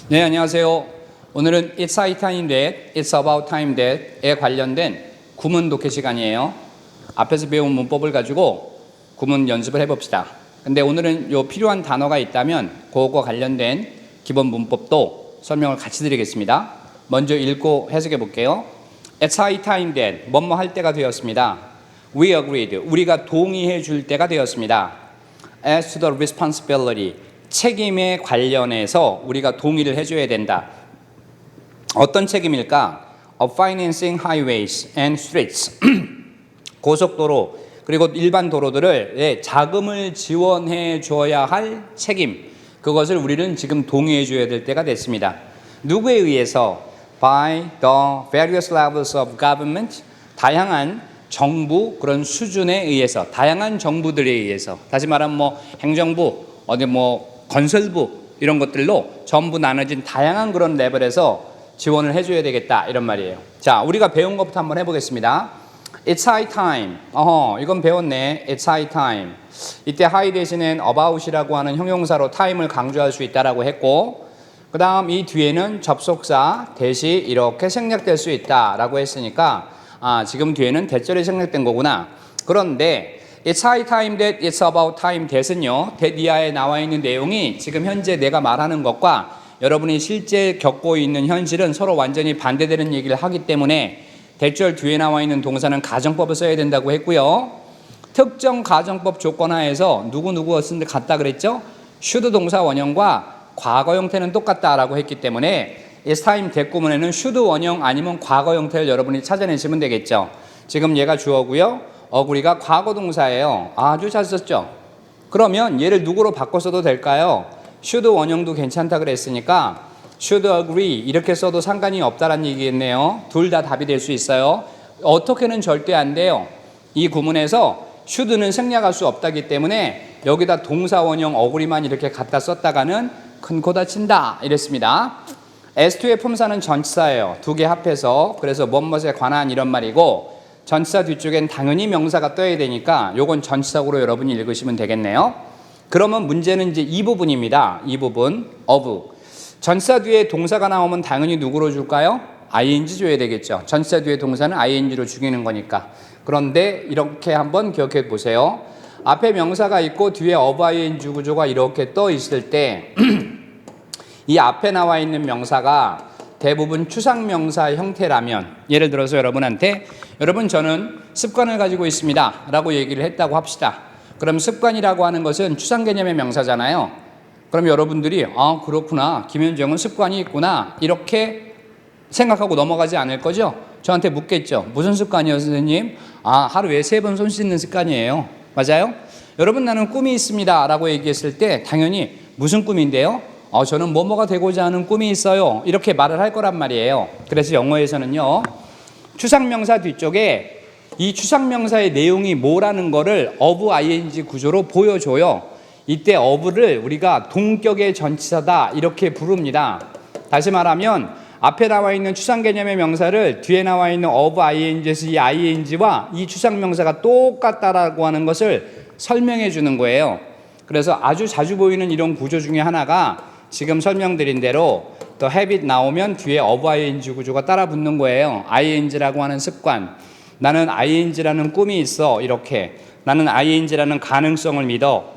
네, 안녕하세요. 오늘은 It's high time that, It's about time that에 관련된 구문 독해 시간이에요. 앞에서 배운 문법을 가지고 구문 연습을 해봅시다. 근데 오늘은 요 필요한 단어가 있다면 그거 관련된 기본 문법도 설명을 같이 드리겠습니다. 먼저 읽고 해석해 볼게요. It's high time that, 뭐뭐 할 때가 되었습니다. We agreed, 우리가 동의해 줄 때가 되었습니다. As to the responsibility, 책임에 관련해서 우리가 동의를 해줘야 된다. 어떤 책임일까? Of financing highways and streets. 고속도로 그리고 일반 도로들을 자금을 지원해 줘야 할 책임. 그것을 우리는 지금 동의해 줘야 될 때가 됐습니다. 누구에 의해서? By the various levels of government. 다양한 정부 그런 수준에 의해서, 다양한 정부들에 의해서. 다시 말하면 행정부, 건설부 이런 것들로 전부 나눠진 다양한 그런 레벨에서 지원을 해줘야 되겠다 이런 말이에요. 자, 우리가 배운 것부터 한번 해보겠습니다. It's high time. 이건 배웠네. It's high time. 이때 high 대신엔 about이라고 하는 형용사로 time을 강조할 수 있다라고 했고, 그 다음 이 뒤에는 접속사 대시 이렇게 생략될 수 있다라고 했으니까 지금 뒤에는 대절이 생략된 거구나. 그런데 It's high time that, It's about time that은요, that 이하에 나와 있는 내용이 지금 현재 내가 말하는 것과 여러분이 실제 겪고 있는 현실은 서로 완전히 반대되는 얘기를 하기 때문에 대절 뒤에 나와 있는 동사는 가정법을 써야 된다고 했고요. 특정 가정법 조건하에서 누구누구가 쓴 데 같다 그랬죠? should 동사 원형과 과거 형태는 똑같다라고 했기 때문에 It's time that 구문에는 should 원형 아니면 과거 형태를 여러분이 찾아내시면 되겠죠. 지금 얘가 주어고요. 어구리가 과거 동사예요. 아주 잘 썼죠? 그러면 얘를 누구로 바꿔 써도 될까요? should 원형도 괜찮다 그랬으니까 should agree 이렇게 써도 상관이 없다라는 얘기겠네요. 둘 다 답이 될 수 있어요. 어떻게는 절대 안 돼요. 이 구문에서 should는 생략할 수 없다기 때문에 여기다 동사 원형 어구리만 이렇게 갖다 썼다가는 큰 코 다친다 이랬습니다. S2의 품사는 전치사예요. 두 개 합해서. 그래서 무엇에 관한 이런 말이고, 전치사 뒤쪽엔 당연히 명사가 떠야 되니까 요건 전치사구로 여러분이 읽으시면 되겠네요. 그러면 문제는 이제 이 부분입니다. 이 부분 of. 전치사 뒤에 동사가 나오면 당연히 누구로 줄까요? ing 줘야 되겠죠. 전치사 뒤에 동사는 ing로 죽이는 거니까. 그런데 이렇게 한번 기억해 보세요. 앞에 명사가 있고 뒤에 of ing 구조가 이렇게 떠 있을 때 이 앞에 나와 있는 명사가 대부분 추상명사 형태라면, 예를 들어서 여러분한테 여러분 저는 습관을 가지고 있습니다 라고 얘기를 했다고 합시다. 그럼 습관이라고 하는 것은 추상 개념의 명사잖아요. 그럼 여러분들이 그렇구나, 김현정은 습관이 있구나 이렇게 생각하고 넘어가지 않을 거죠? 저한테 묻겠죠. 무슨 습관이요 선생님? 하루에 3번 손 씻는 습관이에요. 맞아요? 여러분 나는 꿈이 있습니다 라고 얘기했을 때 당연히 무슨 꿈인데요? 저는 뭐뭐가 되고자 하는 꿈이 있어요 이렇게 말을 할 거란 말이에요. 그래서 영어에서는요, 추상명사 뒤쪽에 이 추상명사의 내용이 뭐라는 거를 of ing 구조로 보여줘요. 이때 of를 우리가 동격의 전치사다 이렇게 부릅니다. 다시 말하면 앞에 나와 있는 추상 개념의 명사를 뒤에 나와 있는 of ing에서 이 ing와 이 추상명사가 똑같다라고 하는 것을 설명해 주는 거예요. 그래서 아주 자주 보이는 이런 구조 중에 하나가 지금 설명드린 대로 the habit 나오면 뒤에 of ing 구조가 따라 붙는 거예요. ing라고 하는 습관. 나는 ing라는 꿈이 있어. 이렇게. 나는 ing라는 가능성을 믿어.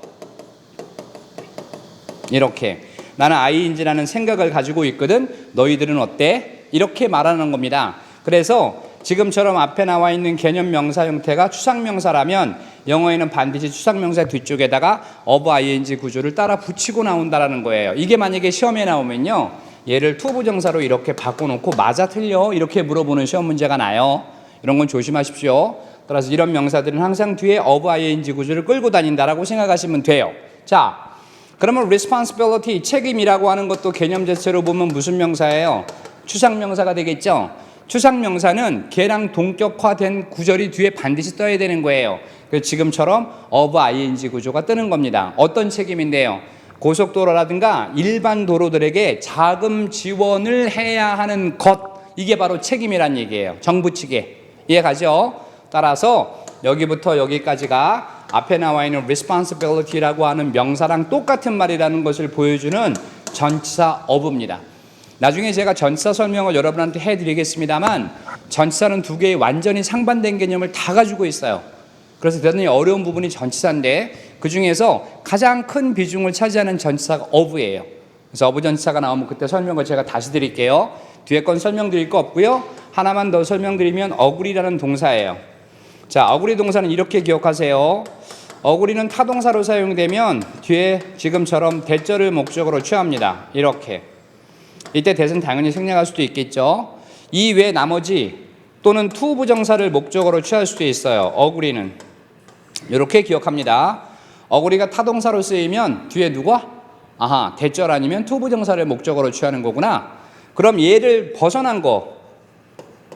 이렇게. 나는 ing라는 생각을 가지고 있거든. 너희들은 어때? 이렇게 말하는 겁니다. 그래서 지금처럼 앞에 나와 있는 개념 명사 형태가 추상명사라면 영어에는 반드시 추상명사 뒤쪽에다가 of ing 구조를 따라 붙이고 나온다라는 거예요. 이게 만약에 시험에 나오면요, 얘를 투부정사로 이렇게 바꿔놓고 맞아 틀려 이렇게 물어보는 시험 문제가 나요. 이런 건 조심하십시오. 따라서 이런 명사들은 항상 뒤에 of ing 구조를 끌고 다닌다라고 생각하시면 돼요. 자, 그러면 responsibility, 책임이라고 하는 것도 개념 자체로 보면 무슨 명사예요? 추상명사가 되겠죠. 추상명사는 걔랑 동격화된 구절이 뒤에 반드시 떠야 되는 거예요. 그래서 지금처럼 of ing 구조가 뜨는 겁니다. 어떤 책임인데요? 고속도로라든가 일반 도로들에게 자금 지원을 해야 하는 것, 이게 바로 책임이란 얘기예요. 정부 측에. 이해가죠? 따라서 여기부터 여기까지가 앞에 나와 있는 responsibility라고 하는 명사랑 똑같은 말이라는 것을 보여주는 전치사 of입니다. 나중에 제가 전치사 설명을 여러분한테 해드리겠습니다만 전치사는 두 개의 완전히 상반된 개념을 다 가지고 있어요. 그래서 대단히 어려운 부분이 전치사인데 그 중에서 가장 큰 비중을 차지하는 전치사가 of예요. 그래서 of 전치사가 나오면 그때 설명을 제가 다시 드릴게요. 뒤에 건 설명드릴 거 없고요. 하나만 더 설명드리면 agree라는 동사예요. 자, agree 동사는 이렇게 기억하세요. agree는 타동사로 사용되면 뒤에 지금처럼 대절을 목적으로 취합니다. 이렇게. 이때 대는 당연히 생략할 수도 있겠죠. 이 외 나머지 또는 to 부정사를 목적으로 취할 수도 있어요. agree는. 이렇게 기억합니다. agree가 타동사로 쓰이면 뒤에 누가? 아하, 대절 아니면 to 부정사를 목적으로 취하는 거구나. 그럼 얘를 벗어난 거,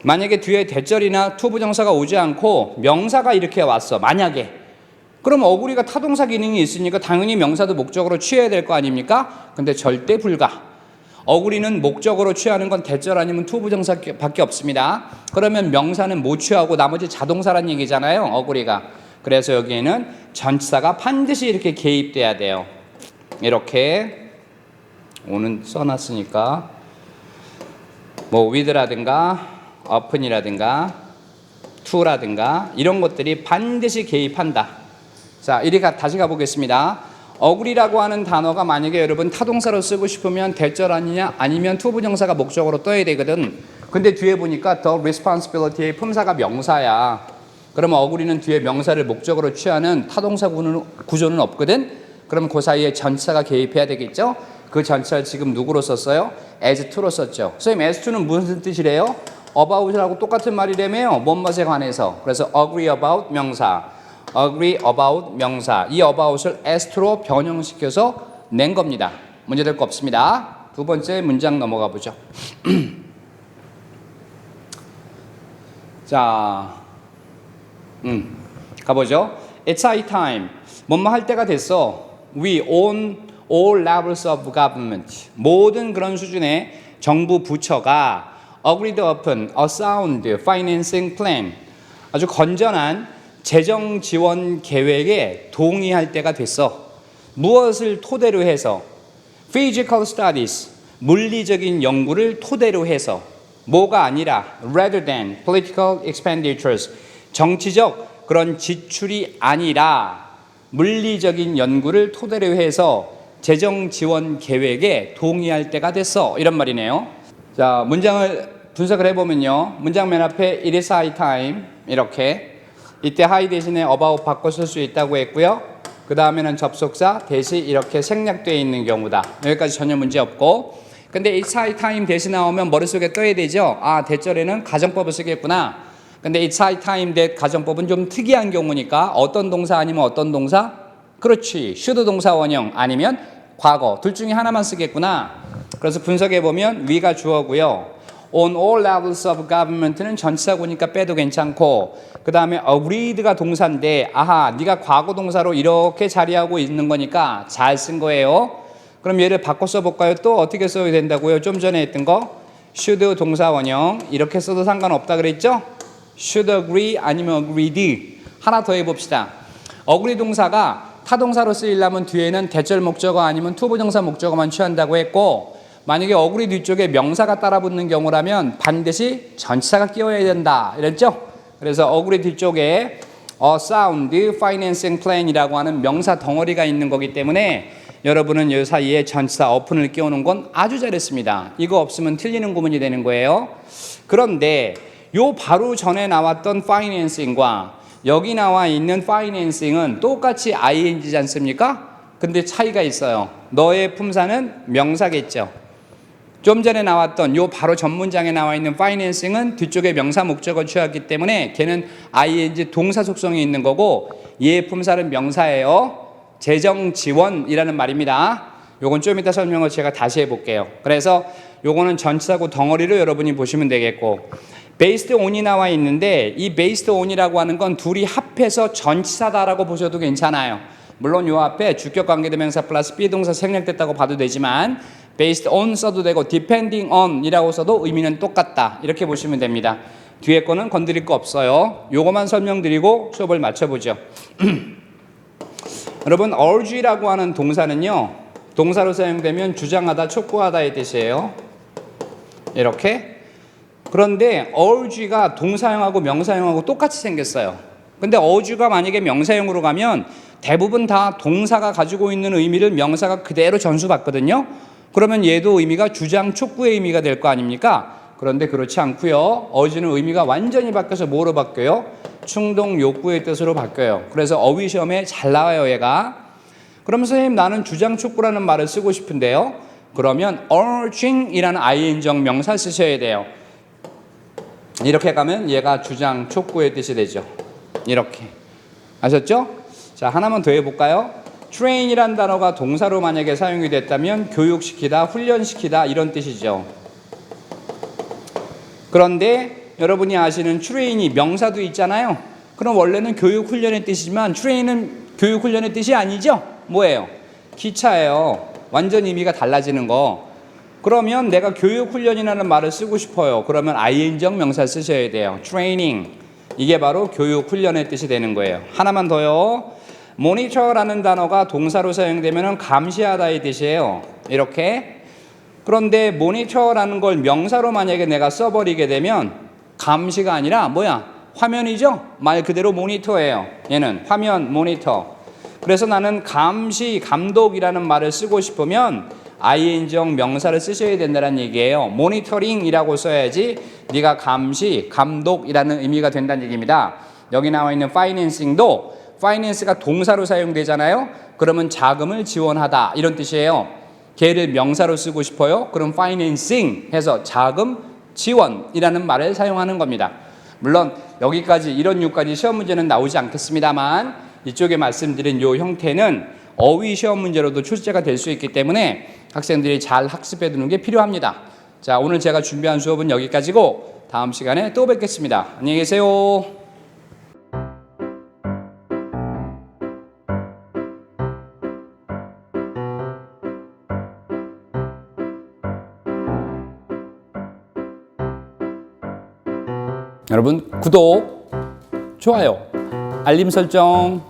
만약에 뒤에 대절이나 to 부정사가 오지 않고 명사가 이렇게 왔어. 만약에. 그럼 agree가 타동사 기능이 있으니까 당연히 명사도 목적으로 취해야 될 거 아닙니까? 근데 절대 불가. agree는 목적으로 취하는 건 대절 아니면 to 부정사밖에 없습니다. 그러면 명사는 못 취하고 나머지 자동사란 얘기잖아요. agree가. 그래서 여기에는 전치사가 반드시 이렇게 개입돼야 돼요. 이렇게 오는 써놨으니까 뭐 with라든가 up은이라든가 to라든가 이런 것들이 반드시 개입한다. 자, 이리 다시 가보겠습니다. agree라고 하는 단어가 만약에 여러분 타동사로 쓰고 싶으면 대절 아니냐 아니면 to 부정사가 목적으로 떠야 되거든. 근데 뒤에 보니까 the responsibility의 품사가 명사야. 그러면 agree는 뒤에 명사를 목적으로 취하는 타동사 구조는 없거든. 그럼 그 사이에 전치사가 개입해야 되겠죠. 그 전치사를 지금 누구로 썼어요? as to로 썼죠. 선생님 as to는 무슨 뜻이래요? about이라고 똑같은 말이라며요. 뭔 것에 관해서. 그래서 agree about 명사, agree about 명사. 이 about을 as to로 변형시켜서 낸 겁니다. 문제될 거 없습니다. 두 번째 문장 넘어가 보죠. 자, 가보죠. It's high time. 뭐뭐 할 때가 됐어. We own all levels of government. 모든 그런 수준의 정부 부처가 agreed upon a sound financing plan. 아주 건전한 재정 지원 계획에 동의할 때가 됐어. 무엇을 토대로 해서? Physical studies. 물리적인 연구를 토대로 해서. 뭐가 아니라 rather than political expenditures. 정치적 그런 지출이 아니라 물리적인 연구를 토대로 해서 재정 지원 계획에 동의할 때가 됐어. 이런 말이네요. 자, 문장을 분석을 해보면요. 문장 맨 앞에 it is high time 이렇게 이때 high 대신에 about 바꿔 쓸 수 있다고 했고요. 그 다음에는 접속사 대시 이렇게 생략되어 있는 경우다. 여기까지 전혀 문제 없고 근데 it's high time 대시 나오면 머릿속에 떠야 되죠. 아, 대절에는 가정법을 쓰겠구나. 근데 it's high time that 가정법은 좀 특이한 경우니까 어떤 동사 아니면 어떤 동사? 그렇지. should 동사 원형 아니면 과거 둘 중에 하나만 쓰겠구나. 그래서 분석해보면 we가 주어고요. on all levels of government는 전치사고니까 빼도 괜찮고 그 다음에 agreed가 동사인데 아하 네가 과거 동사로 이렇게 자리하고 있는 거니까 잘 쓴 거예요. 그럼 얘를 바꿔 써볼까요? 또 어떻게 써야 된다고요? 좀 전에 했던 거 should 동사 원형 이렇게 써도 상관없다 그랬죠? should agree 아니면 agreed 하나 더 해봅시다. agree 동사가 타동사로 쓰이려면 뒤에는 대절 목적어 아니면 to 부정사 목적어만 취한다고 했고 만약에 agree 뒤쪽에 명사가 따라붙는 경우라면 반드시 전치사가 끼워야 된다 이랬죠? 그래서 agree 뒤쪽에 a sound financing plan이라고 하는 명사 덩어리가 있는 거기 때문에 여러분은 이 사이에 전치사 up은을 끼우는 건 아주 잘했습니다. 이거 없으면 틀리는 구문이 되는 거예요. 그런데 요 바로 전에 나왔던 financing과 여기 나와 있는 financing은 똑같이 ing지 않습니까? 근데 차이가 있어요. 너의 품사는 명사겠죠. 좀 전에 나왔던 요 바로 전 문장에 나와 있는 financing은 뒤쪽에 명사 목적어 취하기 때문에 걔는 ing 동사 속성이 있는 거고 얘의 품사는 명사예요. 재정 지원이라는 말입니다. 요건 좀 이따 설명을 제가 다시 해볼게요. 그래서 요거는 전치사고 덩어리로 여러분이 보시면 되겠고 based on이 나와 있는데 이 based on이라고 하는 건 둘이 합해서 전치사다라고 보셔도 괜찮아요. 물론 요 앞에 주격 관계대명사 플러스 비동사 생략됐다고 봐도 되지만 based on 써도 되고 depending on 이라고 써도 의미는 똑같다 이렇게 보시면 됩니다. 뒤에 거는 건드릴 거 없어요. 요거만 설명드리고 수업을 마쳐보죠. 여러분 urge라고 하는 동사는요 동사로 사용되면 주장하다 촉구하다의 뜻이에요. 이렇게. 그런데 urge가 동사형하고 명사형하고 똑같이 생겼어요. 근데 urge가 만약에 명사형으로 가면 대부분 다 동사가 가지고 있는 의미를 명사가 그대로 전수받거든요. 그러면 얘도 의미가 주장, 촉구의 의미가 될 거 아닙니까? 그런데 그렇지 않고요. urge는 의미가 완전히 바뀌어서 뭐로 바뀌어요? 충동, 욕구의 뜻으로 바뀌어요. 그래서 어휘 시험에 잘 나와요, 얘가. 그럼 선생님, 나는 주장, 촉구라는 말을 쓰고 싶은데요. 그러면 urging이라는 ing형 명사 쓰셔야 돼요. 이렇게 가면 얘가 주장, 촉구의 뜻이 되죠. 이렇게. 아셨죠? 자, 하나만 더 해볼까요? train이란 단어가 동사로 만약에 사용이 됐다면 교육시키다, 훈련시키다 이런 뜻이죠. 그런데 여러분이 아시는 train이 명사도 있잖아요. 그럼 원래는 교육, 훈련의 뜻이지만 train은 교육, 훈련의 뜻이 아니죠? 뭐예요? 기차예요. 완전 의미가 달라지는 거. 그러면 내가 교육, 훈련이라는 말을 쓰고 싶어요. 그러면 ing형 명사 쓰셔야 돼요. training. 이게 바로 교육, 훈련의 뜻이 되는 거예요. 하나만 더요. monitor라는 단어가 동사로 사용되면 감시하다의 뜻이에요. 이렇게. 그런데 monitor라는 걸 명사로 만약에 내가 써버리게 되면 감시가 아니라 뭐야? 화면이죠? 말 그대로 모니터예요. 얘는 화면 모니터. 그래서 나는 감시, 감독이라는 말을 쓰고 싶으면 ing형 명사를 쓰셔야 된다는 얘기예요. 모니터링이라고 써야지 네가 감시, 감독이라는 의미가 된다는 얘기입니다. 여기 나와 있는 financing도 finance가 동사로 사용되잖아요. 그러면 자금을 지원하다 이런 뜻이에요. 걔를 명사로 쓰고 싶어요. 그럼 financing 해서 자금 지원이라는 말을 사용하는 겁니다. 물론 여기까지 이런 류까지 시험 문제는 나오지 않겠습니다만 이쪽에 말씀드린 요 형태는 어휘 시험 문제로도 출제가 될 수 있기 때문에 학생들이 잘 학습해 두는 게 필요합니다. 자, 오늘 제가 준비한 수업은 여기까지고 다음 시간에 또 뵙겠습니다. 안녕히 계세요. 여러분 구독, 좋아요, 알림 설정